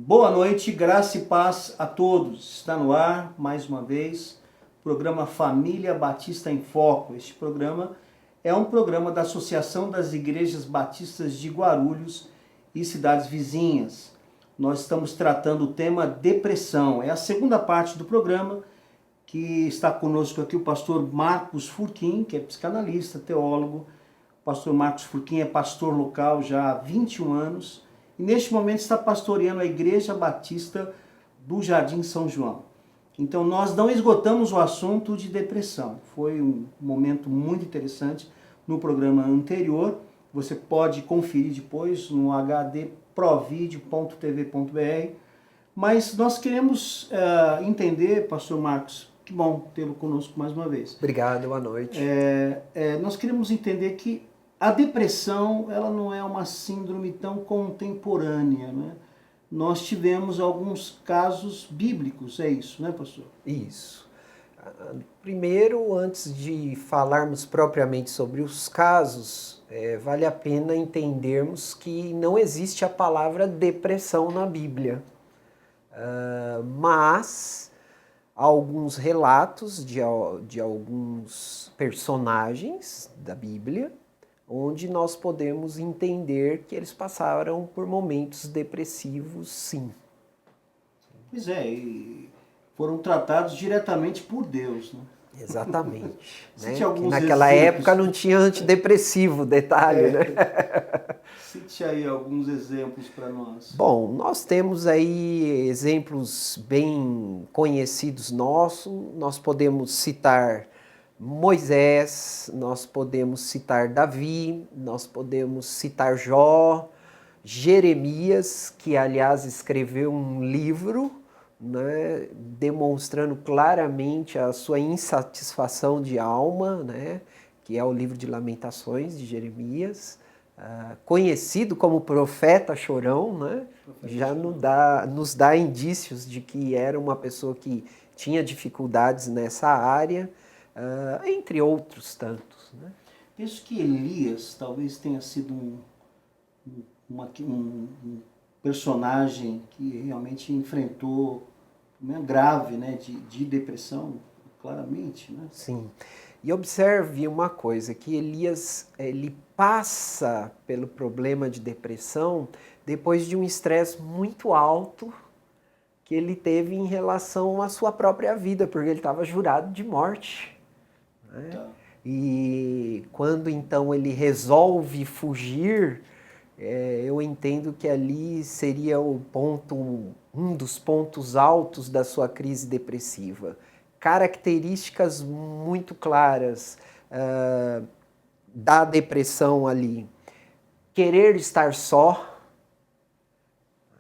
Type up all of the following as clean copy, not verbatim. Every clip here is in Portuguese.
Boa noite, graça e paz a todos. Está no ar, mais uma vez, o programa Família Batista em Foco. Este programa é um programa da Associação das Igrejas Batistas de Guarulhos e cidades vizinhas. Nós estamos tratando o tema depressão. É a segunda parte do programa, que está conosco aqui o pastor Marcos Furquim, que é psicanalista, teólogo. O pastor Marcos Furquim é pastor local já há 21 anos. E neste momento está pastoreando a Igreja Batista do Jardim São João. Então nós não esgotamos o assunto de depressão. Foi um momento muito interessante no programa anterior. Você pode conferir depois no hdprovideo.tv.br. Mas nós queremos entender, pastor Marcos, que bom tê-lo conosco mais uma vez. Obrigado, boa noite. Nós queremos entender que a depressão, ela não é uma síndrome tão contemporânea, né? Nós tivemos alguns casos bíblicos, é isso, né, pastor? Isso. Primeiro, antes de falarmos propriamente sobre os casos, vale a pena entendermos que não existe a palavra depressão na Bíblia. Mas há alguns relatos de alguns personagens da Bíblia onde nós podemos entender que eles passaram por momentos depressivos, sim. Pois é, e foram tratados diretamente por Deus, né? Exatamente. Né? Que naquela época não tinha antidepressivo, detalhe, né? Cite aí alguns exemplos para nós. Bom, nós temos aí exemplos bem conhecidos nossos, nós podemos citar Moisés, nós podemos citar Davi, nós podemos citar Jó, Jeremias, que aliás escreveu um livro, né, demonstrando claramente a sua insatisfação de alma, né, que é o livro de Lamentações de Jeremias, conhecido como profeta chorão, né, já nos dá indícios de que era uma pessoa que tinha dificuldades nessa área. Entre outros tantos. Né? Penso que Elias talvez tenha sido um personagem que realmente enfrentou um grave, né, de depressão, claramente. Né? Sim. E observe uma coisa, que Elias ele passa pelo problema de depressão depois de um estresse muito alto que ele teve em relação à sua própria vida, porque ele estava jurado de morte. Né? Tá. E quando então ele resolve fugir, eu entendo que ali seria um dos pontos altos da sua crise depressiva. Características muito claras da depressão ali. Querer estar só,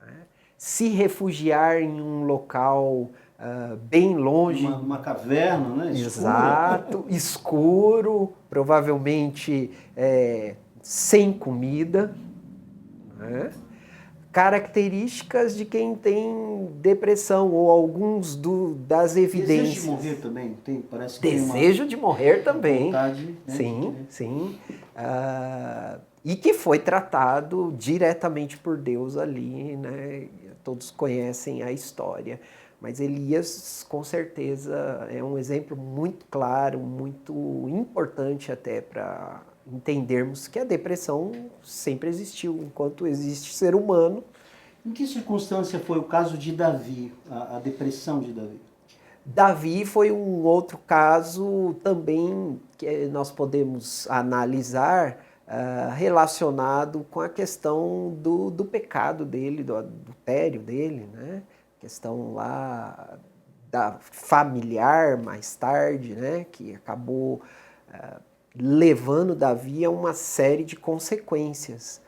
né? Se refugiar em um local bem longe. Uma caverna, né? Exato, escuro, provavelmente sem comida. Né? Características de quem tem depressão, ou alguns das evidências. Desejo de morrer também, parece que Desejo de morrer também. Vontade, né? Sim. E que foi tratado diretamente por Deus ali, né? Todos conhecem a história. Mas Elias, com certeza, é um exemplo muito claro, muito importante até para entendermos que a depressão sempre existiu, enquanto existe ser humano. Em que circunstância foi o caso de Davi, a depressão de Davi? Davi foi um outro caso também que nós podemos analisar relacionado com a questão do pecado dele, do adultério dele, né? Questão lá da familiar mais tarde, né, que acabou levando Davi a uma série de consequências.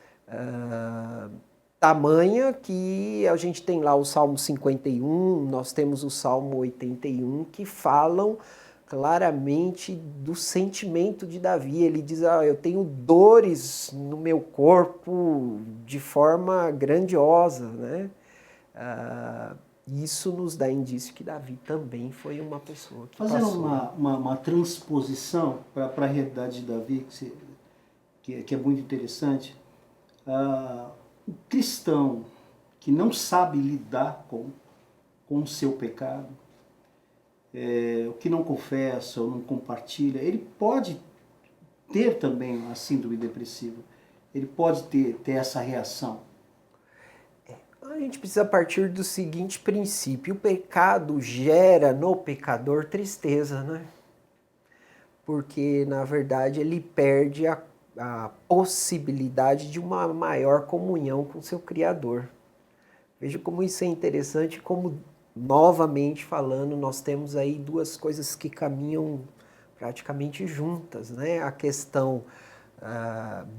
Tamanha que a gente tem lá o Salmo 51, nós temos o Salmo 81, que falam claramente do sentimento de Davi. Ele diz, eu tenho dores no meu corpo de forma grandiosa, né? Isso nos dá indício que Davi também foi uma pessoa que Fazendo passou. uma transposição para a realidade de Davi, que é muito interessante, o cristão que que não sabe lidar com o seu pecado, o que não confessa ou não compartilha, ele pode ter também a síndrome depressiva. Ele pode ter essa reação. A gente precisa partir do seguinte princípio: o pecado gera no pecador tristeza, né? Porque, na verdade, ele perde a possibilidade de uma maior comunhão com seu Criador. Veja como isso é interessante, como, novamente falando, nós temos aí duas coisas que caminham praticamente juntas, né? A questão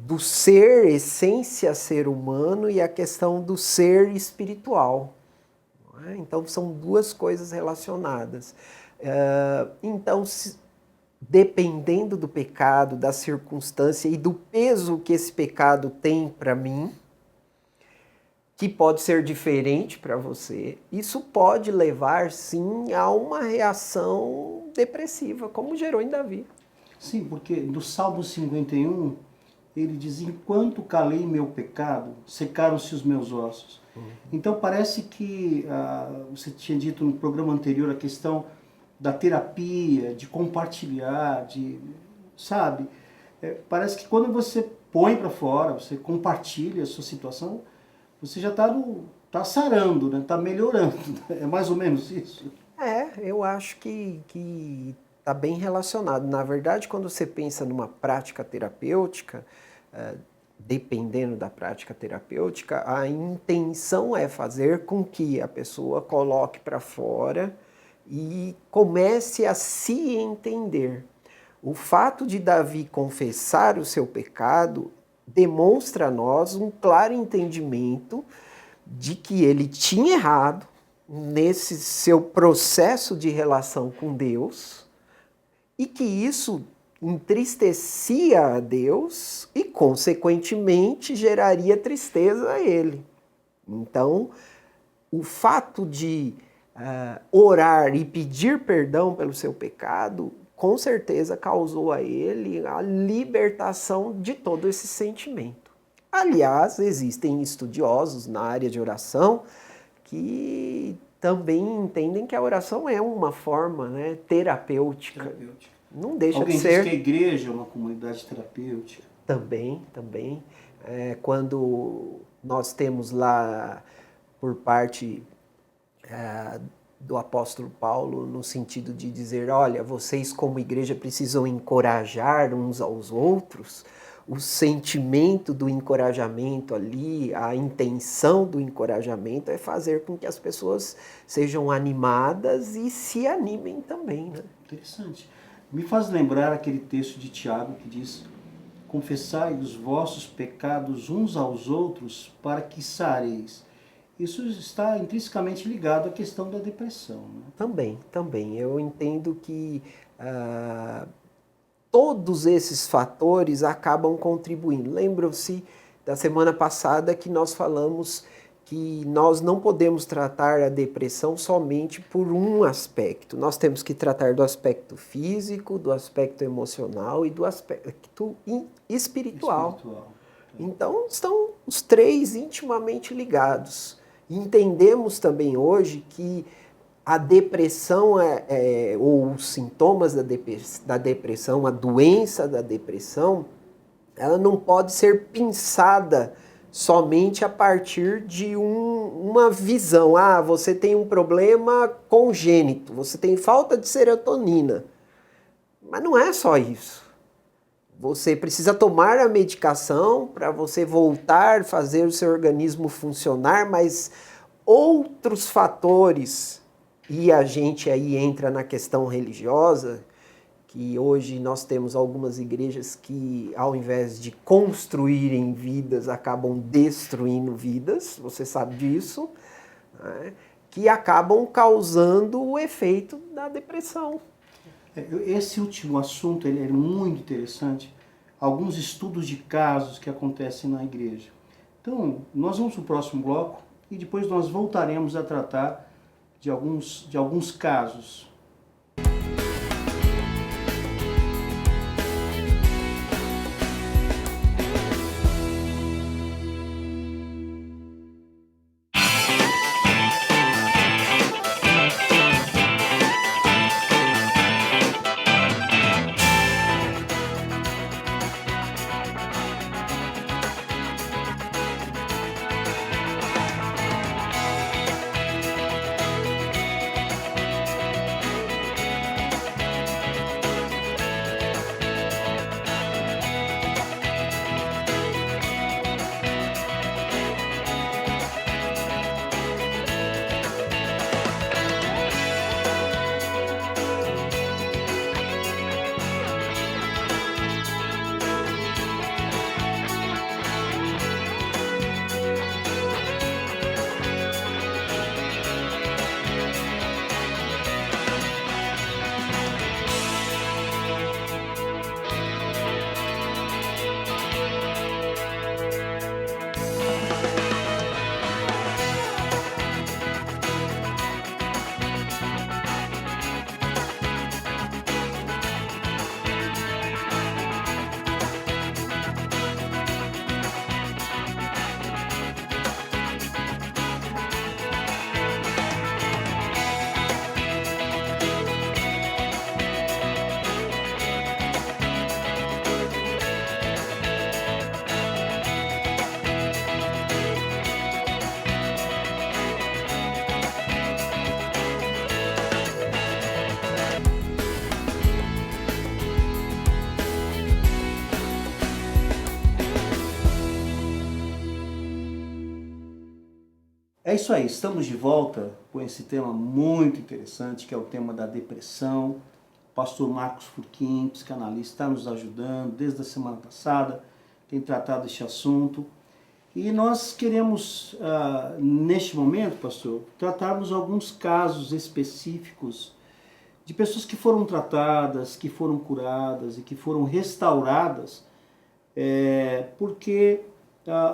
do ser, essência ser humano, e a questão do ser espiritual. Não é? Então, são duas coisas relacionadas. Então, dependendo do pecado, da circunstância e do peso que esse pecado tem para mim, que pode ser diferente para você, isso pode levar, sim, a uma reação depressiva, como gerou em Davi. Sim, porque no Salmo 51, ele diz: enquanto calei meu pecado, secaram-se os meus ossos. Então parece que, você tinha dito no programa anterior, a questão da terapia, de compartilhar, sabe? Parece que quando você põe para fora, você compartilha a sua situação, você já está sarando, né? Está melhorando. É mais ou menos isso? Eu acho que está bem relacionado. Na verdade, quando você pensa numa prática terapêutica, dependendo da prática terapêutica, a intenção é fazer com que a pessoa coloque para fora e comece a se entender. O fato de Davi confessar o seu pecado demonstra a nós um claro entendimento de que ele tinha errado nesse seu processo de relação com Deus e que isso entristecia a Deus e, consequentemente, geraria tristeza a ele. Então, o fato de orar e pedir perdão pelo seu pecado, com certeza causou a ele a libertação de todo esse sentimento. Aliás, existem estudiosos na área de oração que também entendem que a oração é uma forma, né, terapêutica. Não deixa de ser. Alguém diz que a igreja é uma comunidade terapêutica. Também. Quando nós temos lá, por parte do apóstolo Paulo, no sentido de dizer, olha, vocês como igreja precisam encorajar uns aos outros, o sentimento do encorajamento ali, a intenção do encorajamento é fazer com que as pessoas sejam animadas e se animem também, né? Interessante. Me faz lembrar aquele texto de Tiago que diz: confessai os vossos pecados uns aos outros para que sareis. Isso está intrinsecamente ligado à questão da depressão, né? Também. Eu entendo que todos esses fatores acabam contribuindo. Lembram-se da semana passada que nós falamos que nós não podemos tratar a depressão somente por um aspecto. Nós temos que tratar do aspecto físico, do aspecto emocional e do aspecto espiritual. Então, estão os três intimamente ligados. Entendemos também hoje que a depressão, ou os sintomas da depressão, a doença da depressão, ela não pode ser pensada somente a partir de uma visão. Você tem um problema congênito, você tem falta de serotonina. Mas não é só isso. Você precisa tomar a medicação para você voltar a fazer o seu organismo funcionar, mas outros fatores, e a gente aí entra na questão religiosa, que hoje nós temos algumas igrejas que, ao invés de construírem vidas, acabam destruindo vidas, você sabe disso, né? Que acabam causando o efeito da depressão. Esse último assunto ele é muito interessante. Alguns estudos de casos que acontecem na igreja. Então, nós vamos para o próximo bloco e depois nós voltaremos a tratar de alguns casos. É isso aí, estamos de volta com esse tema muito interessante, que é o tema da depressão. O pastor Marcos Furquim, psicanalista, está nos ajudando desde a semana passada, tem tratado este assunto. E nós queremos, neste momento, pastor, tratarmos alguns casos específicos de pessoas que foram tratadas, que foram curadas e que foram restauradas, porque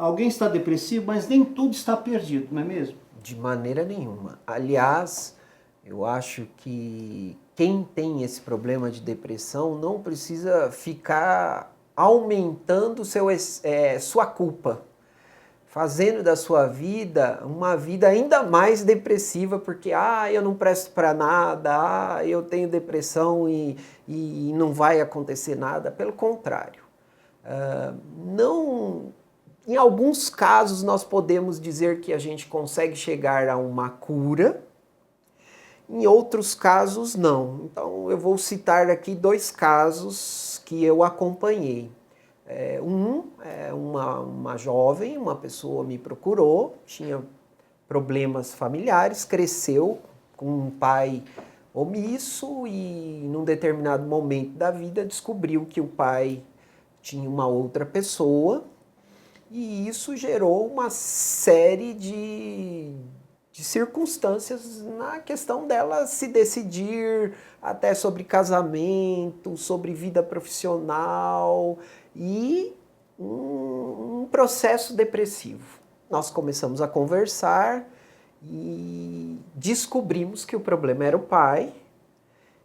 alguém está depressivo, mas nem tudo está perdido, não é mesmo? De maneira nenhuma. Aliás, eu acho que quem tem esse problema de depressão não precisa ficar aumentando sua culpa, fazendo da sua vida uma vida ainda mais depressiva, porque eu não presto para nada, eu tenho depressão e não vai acontecer nada. Pelo contrário. Não, em alguns casos nós podemos dizer que a gente consegue chegar a uma cura, em outros casos não. Então eu vou citar aqui 2 casos que eu acompanhei. Uma jovem, uma pessoa me procurou, tinha problemas familiares, cresceu com um pai omisso e num determinado momento da vida descobriu que o pai tinha uma outra pessoa e isso gerou uma série de circunstâncias na questão dela se decidir até sobre casamento, sobre vida profissional e um processo depressivo. Nós começamos a conversar e descobrimos que o problema era o pai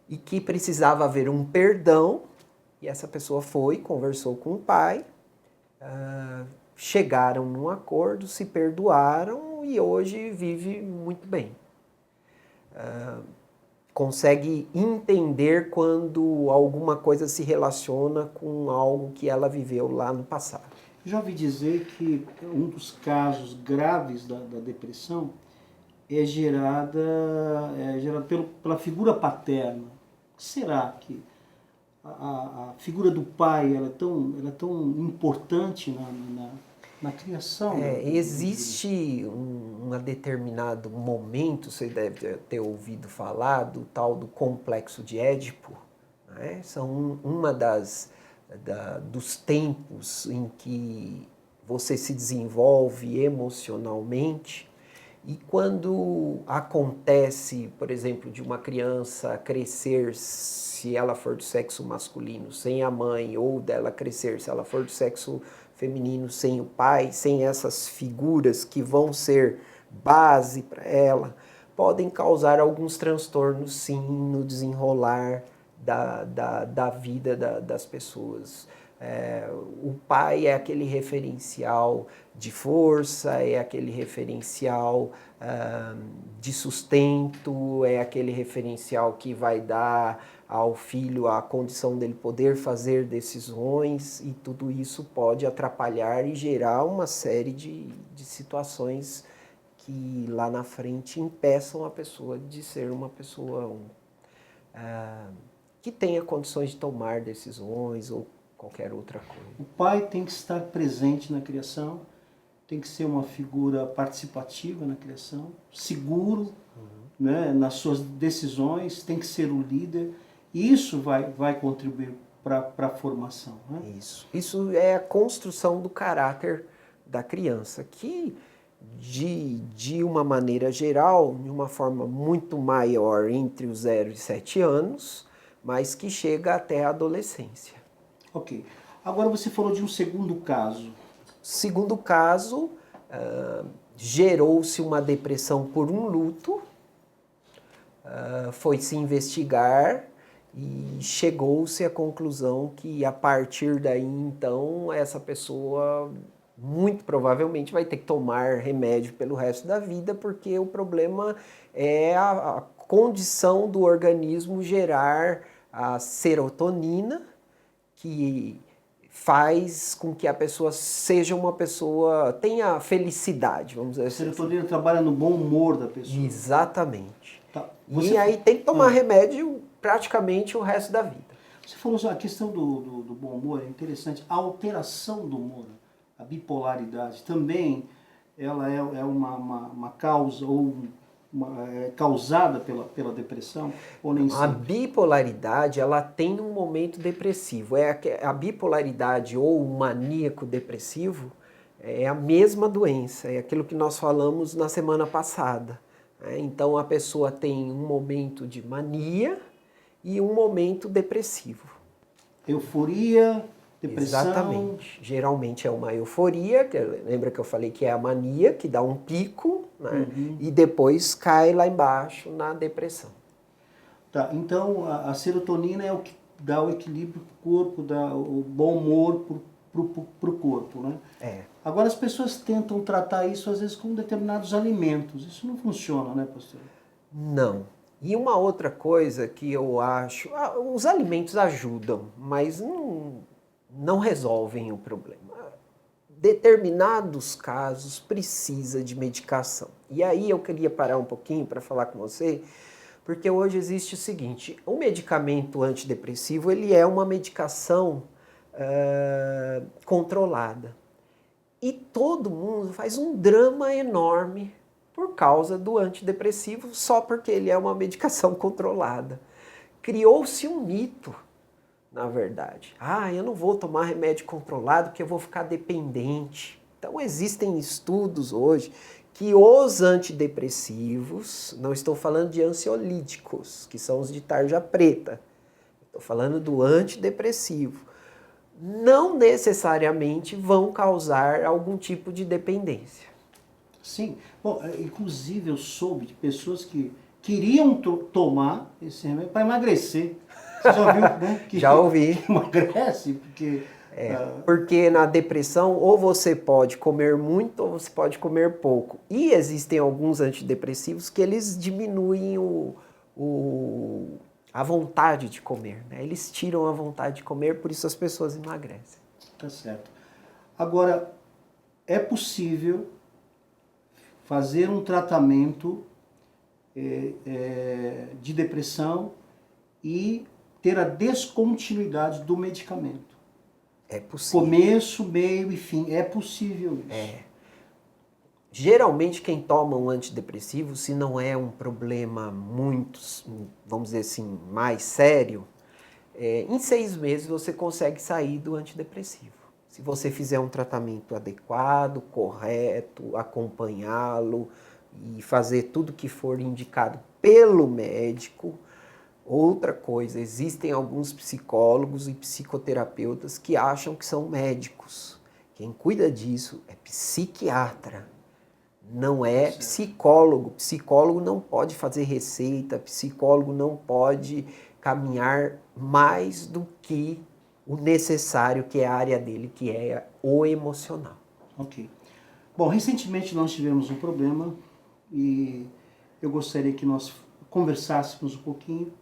e que precisava haver um perdão. E essa pessoa foi, conversou com o pai, chegaram num acordo, se perdoaram e hoje vive muito bem. Consegue entender quando alguma coisa se relaciona com algo que ela viveu lá no passado. Já ouvi dizer que um dos casos graves da depressão é gerada pela figura paterna. O que será que a figura do pai ela é tão importante na criação? Existe um determinado momento, você deve ter ouvido falar, do tal do complexo de Édipo, né? São uma dos tempos em que você se desenvolve emocionalmente e quando acontece, por exemplo, de uma criança crescer, se ela for do sexo masculino, sem a mãe, ou dela crescer, se ela for do sexo feminino, sem o pai, sem essas figuras que vão ser base para ela, podem causar alguns transtornos, sim, no desenrolar da vida das pessoas. O pai é aquele referencial de força, é aquele referencial de sustento, é aquele referencial que vai dar ao filho a condição dele poder fazer decisões e tudo isso pode atrapalhar e gerar uma série de situações que lá na frente impeçam a pessoa de ser uma pessoa que tenha condições de tomar decisões ou qualquer outra coisa. O pai tem que estar presente na criação, tem que ser uma figura participativa na criação, seguro, né, nas suas decisões, tem que ser o líder. E isso vai contribuir para a formação. Né? Isso é a construção do caráter da criança, que de uma maneira geral, de uma forma muito maior entre os 0 e 7 anos, mas que chega até a adolescência. Ok. Agora você falou de um segundo caso. Segundo caso, gerou-se uma depressão por um luto, foi-se investigar e chegou-se à conclusão que a partir daí, então, essa pessoa muito provavelmente vai ter que tomar remédio pelo resto da vida, porque o problema é a condição do organismo gerar a serotonina, que faz com que a pessoa seja uma pessoa, tenha felicidade, vamos dizer assim. A serotonina trabalha no bom humor da pessoa. Exatamente. Tá. E aí tem que tomar remédio praticamente o resto da vida. Você falou a questão do bom humor, é interessante. A alteração do humor, a bipolaridade, também ela é uma causa ou é causada pela depressão? Ou nem A sempre? bipolaridade, ela tem um momento depressivo. A bipolaridade ou o maníaco depressivo é a mesma doença, é aquilo que nós falamos na semana passada. Então a pessoa tem um momento de mania e um momento depressivo. Euforia, depressão. Exatamente. Geralmente é uma euforia, lembra que eu falei que é a mania, que dá um pico, né? E depois cai lá embaixo na depressão. Tá, então a serotonina é o que dá o equilíbrio para o corpo, dá o bom humor para o corpo, né? É. Agora as pessoas tentam tratar isso às vezes com determinados alimentos. Isso não funciona, né, pastor? Não. E uma outra coisa que eu acho, os alimentos ajudam, mas não resolvem o problema. Determinados casos precisa de medicação. E aí eu queria parar um pouquinho para falar com você, porque hoje existe o seguinte, o medicamento antidepressivo ele é uma medicação controlada. E todo mundo faz um drama enorme por causa do antidepressivo, só porque ele é uma medicação controlada. Criou-se um mito, na verdade. Eu não vou tomar remédio controlado porque eu vou ficar dependente. Então existem estudos hoje que os antidepressivos, não estou falando de ansiolíticos, que são os de tarja preta, estou falando do antidepressivo, não necessariamente vão causar algum tipo de dependência. Sim. Bom, inclusive eu soube de pessoas que queriam tomar esse remédio para emagrecer. Você já ouviu, né? Já ouvi. Que emagrece, porque... Porque na depressão ou você pode comer muito ou você pode comer pouco. E existem alguns antidepressivos que eles diminuem a vontade de comer, né? Eles tiram a vontade de comer, por isso as pessoas emagrecem. Tá certo. Agora, é possível fazer um tratamento de depressão e ter a descontinuidade do medicamento? É possível. Começo, meio e fim. É possível isso? Geralmente quem toma um antidepressivo, se não é um problema muito, vamos dizer assim, mais sério, em 6 meses você consegue sair do antidepressivo. Se você fizer um tratamento adequado, correto, acompanhá-lo e fazer tudo que for indicado pelo médico. Outra coisa, existem alguns psicólogos e psicoterapeutas que acham que são médicos. Quem cuida disso é psiquiatra, não é psicólogo. Psicólogo não pode fazer receita, psicólogo não pode caminhar mais do que o necessário, que é a área dele, que é o emocional. Ok. Bom, recentemente nós tivemos um problema e eu gostaria que nós conversássemos um pouquinho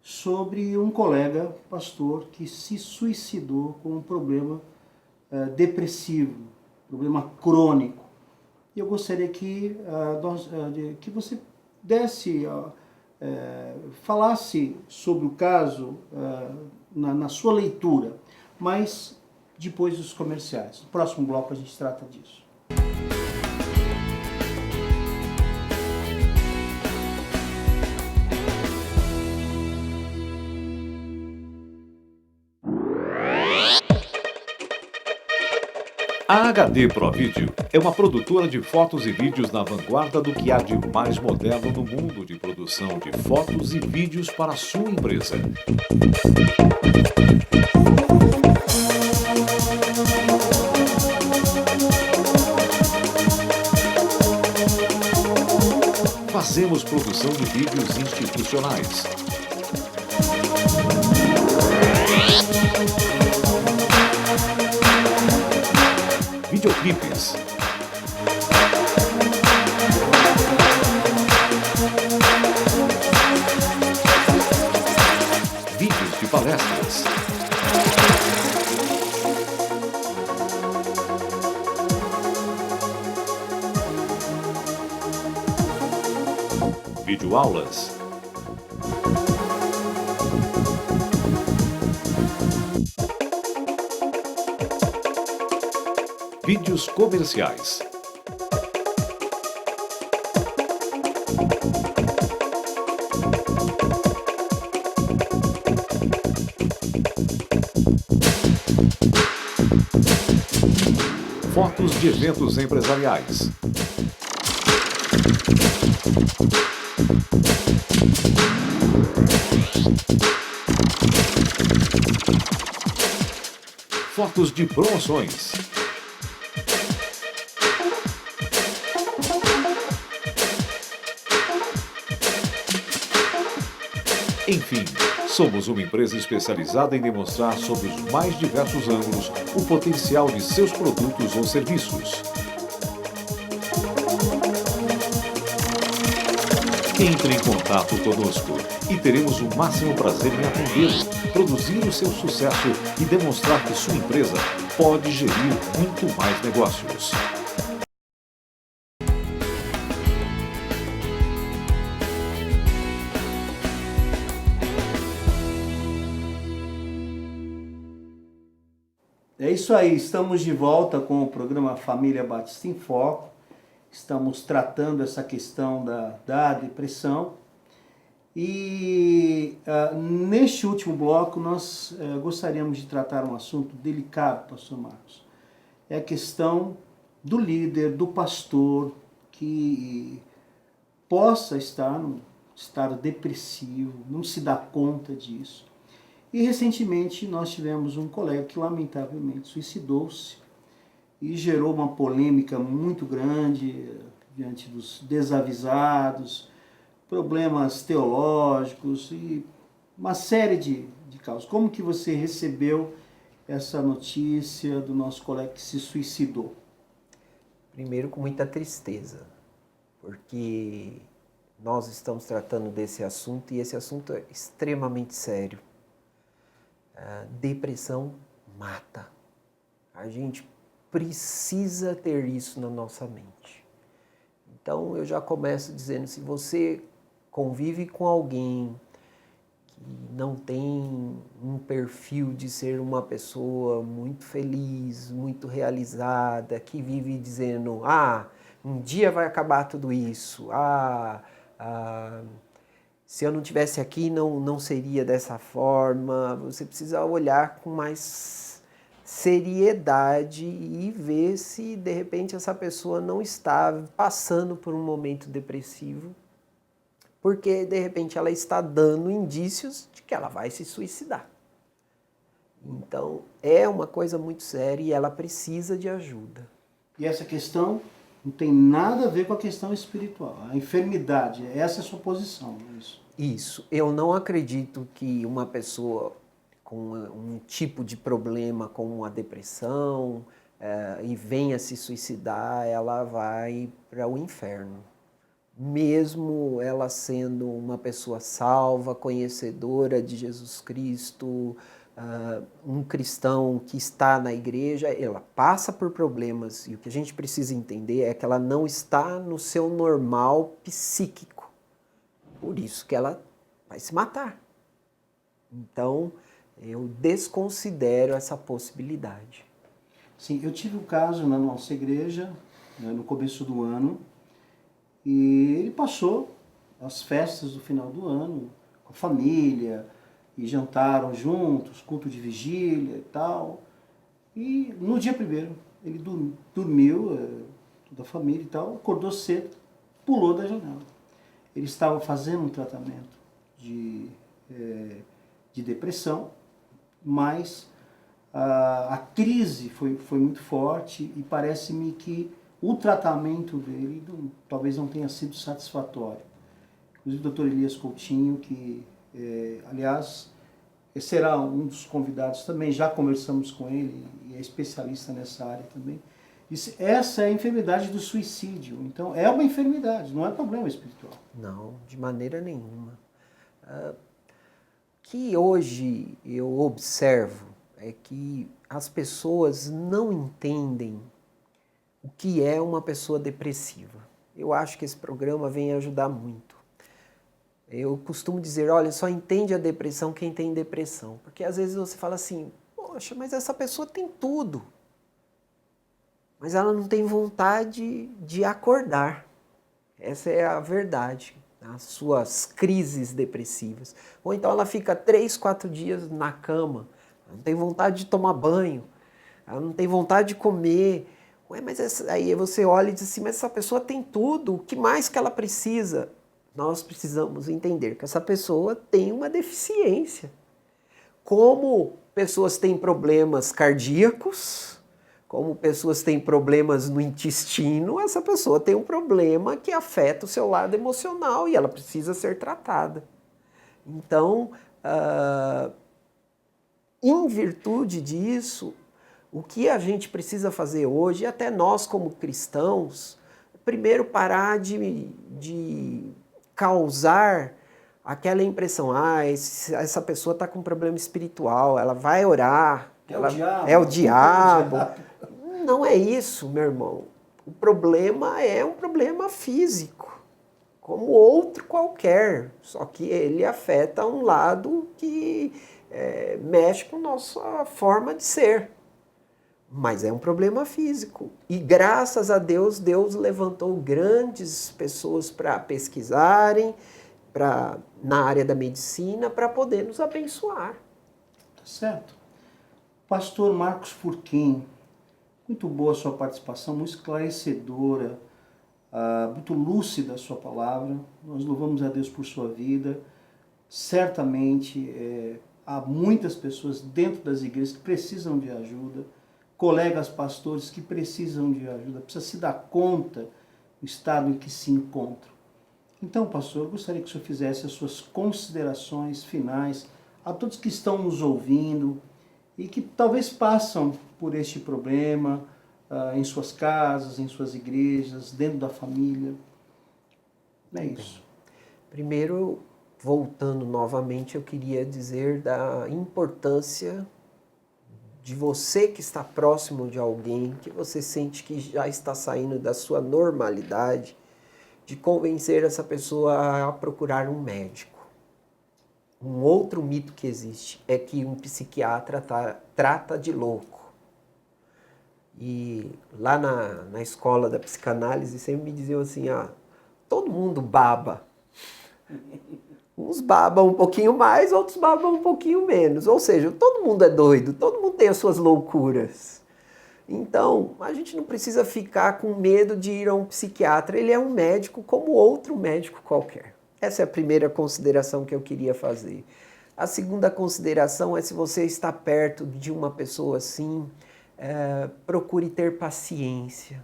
sobre um colega pastor que se suicidou com um problema depressivo, problema crônico. E eu gostaria que você falasse sobre o caso na sua leitura, mas depois dos comerciais. No próximo bloco a gente trata disso. A HD ProVideo é uma produtora de fotos e vídeos na vanguarda do que há de mais moderno no mundo de produção de fotos e vídeos para a sua empresa. Fazemos produção de vídeos institucionais. Videoclipes. Vídeos de palestras. Videoaulas. Vídeos comerciais. Fotos de eventos empresariais. Fotos de promoções. Enfim, somos uma empresa especializada em demonstrar sob os mais diversos ângulos o potencial de seus produtos ou serviços. Entre em contato conosco e teremos o máximo prazer em atendê-lo, produzir o seu sucesso e demonstrar que sua empresa pode gerir muito mais negócios. É isso aí, estamos de volta com o programa Família Batista em Foco. Estamos tratando essa questão da depressão. E neste último bloco nós gostaríamos de tratar um assunto delicado, pastor Marcos. É a questão do líder, do pastor, que possa estar num estado depressivo, não se dá conta disso. E recentemente nós tivemos um colega que lamentavelmente suicidou-se e gerou uma polêmica muito grande diante dos desavisados, problemas teológicos e uma série de causas. Como que você recebeu essa notícia do nosso colega que se suicidou? Primeiro, com muita tristeza, porque nós estamos tratando desse assunto e esse assunto é extremamente sério. A depressão mata. A gente precisa ter isso na nossa mente. Então eu já começo dizendo, se você convive com alguém que não tem um perfil de ser uma pessoa muito feliz, muito realizada, que vive dizendo, um dia vai acabar tudo isso, se eu não estivesse aqui não seria dessa forma, você precisa olhar com mais seriedade e ver se de repente essa pessoa não está passando por um momento depressivo, porque de repente ela está dando indícios de que ela vai se suicidar. Então é uma coisa muito séria e ela precisa de ajuda. E essa questão não tem nada a ver com a questão espiritual. A enfermidade, essa é a sua posição, não é isso? Isso. Eu não acredito que uma pessoa com um tipo de problema como a depressão e venha se suicidar, ela vai para o inferno. Mesmo ela sendo uma pessoa salva, conhecedora de Jesus Cristo, um cristão que está na igreja, ela passa por problemas e o que a gente precisa entender é que ela não está no seu normal psíquico. Por isso que ela vai se matar. Então, eu desconsidero essa possibilidade. Sim, eu tive um caso na nossa igreja, no começo do ano, e ele passou as festas do final do ano com a família, e jantaram juntos, culto de vigília e tal. E no dia primeiro, ele dormiu, toda a família e tal, acordou cedo, pulou da janela. Ele estava fazendo um tratamento de depressão, mas a crise foi muito forte e parece-me que o tratamento dele talvez não tenha sido satisfatório. Inclusive o Dr. Elias Coutinho, que aliás será um dos convidados também, já conversamos com ele e é especialista nessa área também, disse, essa é a enfermidade do suicídio. Então é uma enfermidade, não é problema espiritual. Não, de maneira nenhuma. Que hoje eu observo é que as pessoas não entendem o que é uma pessoa depressiva. Eu acho que esse programa vem ajudar muito. Eu costumo dizer, olha, só entende a depressão quem tem depressão. Porque às vezes você fala assim, poxa, mas essa pessoa tem tudo. Mas ela não tem vontade de acordar. Essa é a verdade, as suas crises depressivas. Ou então ela fica 3, 4 dias na cama, não tem vontade de tomar banho, ela não tem vontade de comer. Ué, mas aí você olha e diz assim, mas essa pessoa tem tudo, o que mais que ela precisa? Nós precisamos entender que essa pessoa tem uma deficiência. Como pessoas têm problemas cardíacos, como pessoas têm problemas no intestino, essa pessoa tem um problema que afeta o seu lado emocional e ela precisa ser tratada. Então, em virtude disso, o que a gente precisa fazer hoje, e até nós como cristãos, primeiro parar de causar aquela impressão, essa pessoa está com um problema espiritual, ela vai orar, é o diabo. Não é isso, meu irmão. O problema é um problema físico, como outro qualquer, só que ele afeta um lado que mexe com nossa forma de ser. Mas é um problema físico. E graças a Deus, Deus levantou grandes pessoas para pesquisarem, na área da medicina, para poder nos abençoar. Tá certo. Pastor Marcos Furquim, muito boa a sua participação, muito esclarecedora, muito lúcida a sua palavra. Nós louvamos a Deus por sua vida. Certamente há muitas pessoas dentro das igrejas que precisam de ajuda, colegas pastores que precisam de ajuda, precisam se dar conta do estado em que se encontram. Então, pastor, eu gostaria que o senhor fizesse as suas considerações finais a todos que estão nos ouvindo e que talvez passam por este problema em suas casas, em suas igrejas, dentro da família. É isso. Primeiro, voltando novamente, eu queria dizer da importância de você que está próximo de alguém, que você sente que já está saindo da sua normalidade, de convencer essa pessoa a procurar um médico. Um outro mito que existe é que um psiquiatra trata de louco. E lá na escola da psicanálise sempre me diziam assim, todo mundo baba. Uns babam um pouquinho mais, outros babam um pouquinho menos. Ou seja, todo mundo é doido, todo mundo tem as suas loucuras. Então, a gente não precisa ficar com medo de ir a um psiquiatra. Ele é um médico como outro médico qualquer. Essa é a primeira consideração que eu queria fazer. A segunda consideração é se você está perto de uma pessoa assim, procure ter paciência.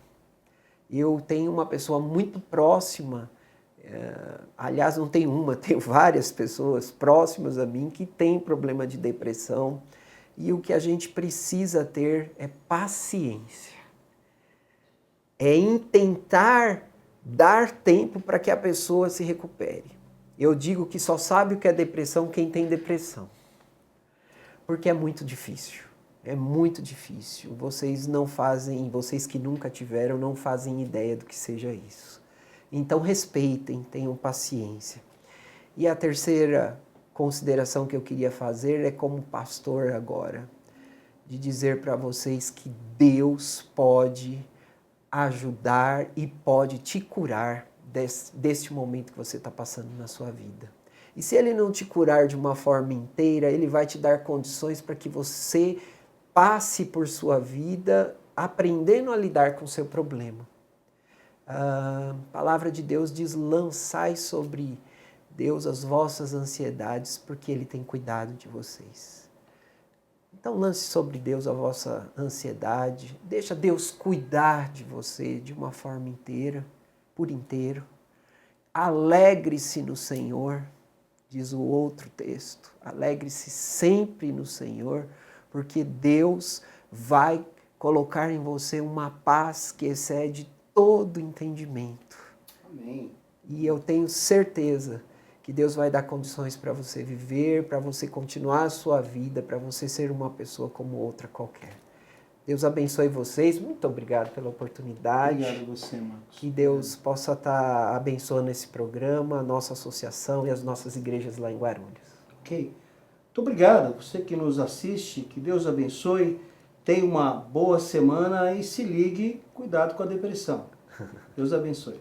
Eu tenho uma pessoa muito próxima, aliás, não tem uma, tem várias pessoas próximas a mim que têm problema de depressão. E o que a gente precisa ter é paciência. É em tentar dar tempo para que a pessoa se recupere. Eu digo que só sabe o que é depressão quem tem depressão. Porque é muito difícil. É muito difícil. Vocês que nunca tiveram, não fazem ideia do que seja isso. Então respeitem, tenham paciência. E a terceira consideração que eu queria fazer é como pastor agora, de dizer para vocês que Deus pode ajudar e pode te curar deste momento que você está passando na sua vida. E se Ele não te curar de uma forma inteira, Ele vai te dar condições para que você passe por sua vida aprendendo a lidar com o seu problema. A palavra de Deus diz, lançai sobre Deus as vossas ansiedades, porque Ele tem cuidado de vocês. Então lance sobre Deus a vossa ansiedade, deixa Deus cuidar de você de uma forma inteira, por inteiro. Alegre-se no Senhor, diz o outro texto, alegre-se sempre no Senhor, porque Deus vai colocar em você uma paz que excede todo entendimento. Amém. E eu tenho certeza que Deus vai dar condições para você viver, para você continuar a sua vida, para você ser uma pessoa como outra qualquer. Deus abençoe vocês. Muito obrigado pela oportunidade. Obrigado a você, Marcos. Que Deus possa estar abençoando esse programa, a nossa associação e as nossas igrejas lá em Guarulhos. Ok. Muito obrigado a você que nos assiste. Que Deus abençoe. Tenha uma boa semana e se ligue. Cuidado com a depressão. Deus abençoe.